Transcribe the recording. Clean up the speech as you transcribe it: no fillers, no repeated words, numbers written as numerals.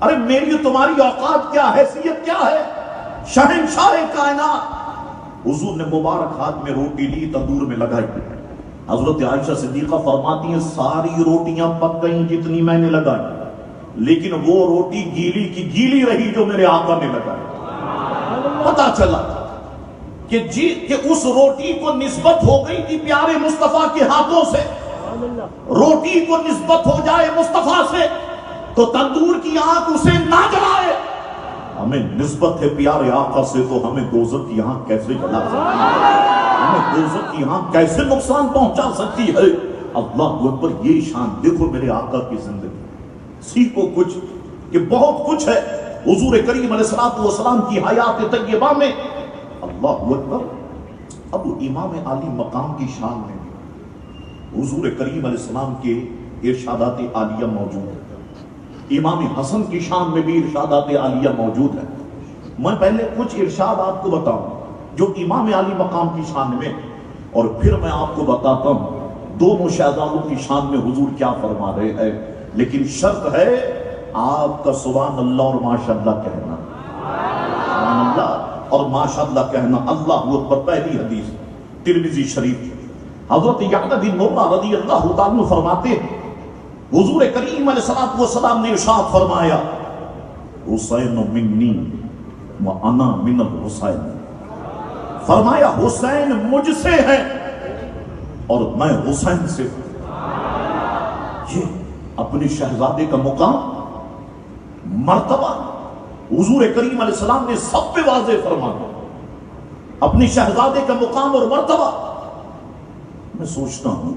ارے میری تمہاری اوقات کیا، حیثیت کیا ہے؟ شہنشاہ کائنات۔ حضور نے مبارک ہاتھ میں روٹی لی، تندور میں لگائی۔ حضرت عائشہ صدیقہ فرماتی ہیں ساری روٹیاں پک گئیں جتنی میں نے لگائی، لیکن وہ روٹی گیلی کی گیلی رہی جو میرے آقا نے لگائی۔ پتا چلا کہ اس روٹی کو نسبت ہو گئی تھی پیارے مصطفیٰ کے ہاتھوں سے۔ روٹی کو نسبت ہو جائے مصطفیٰ سے تو تندور کی آنکھ اسے نہ جلائے، ہمیں نسبت ہے پیارے آقا سے تو ہمیں دوزخ کی آنکھ کیسے جلا سکتی ہے، ہمیں دوزخ کی آنکھ کیسے نقصان پہنچا سکتی ہے۔ اللہ اکبر، یہ شان دیکھو میرے آقا کی زندگی، سیکھو کچھ کہ بہت کچھ ہے حضور کریم علیہ السلام کی حیات طیبہ میں۔ اللہ اکبر۔ اب امام عالی مقام کی شان میں حضور کریم علیہ السلام کے ارشادات عالیہ موجود ہے، امام حسن کی شان میں بھی ارشادات عالیہ موجود ہے۔ میں پہلے کچھ ارشاد آپ کو بتاؤں جو امام عالی مقام کی شان میں، اور پھر میں آپ کو بتاتا ہوں دونوں شہزادوں کی شان میں حضور کیا فرما رہے ہیں، لیکن شرط ہے آپ کا سبحان اللہ اور ماشاءاللہ کہنا، سبحان اللہ اور ماشاءاللہ کہنا۔ اللہ اکبر۔ پہلی حدیث ترمذی شریف، حضرت یعقوب بن مرہ رضی اللہ تعالیٰ عنہ فرماتے ہیں حضور کریم علیہ السلام نے ارشاد فرمایا حسین منی وانا من الحسین، فرمایا حسین مجھ سے ہے اور میں حسین سے ہوں۔ یہ اپنے شہزادے کا مقام، مرتبہ حضور کریم علیہ السلام نے سب پہ واضح فرمایا، اپنے شہزادے کا مقام اور مرتبہ۔ میں سوچتا ہوں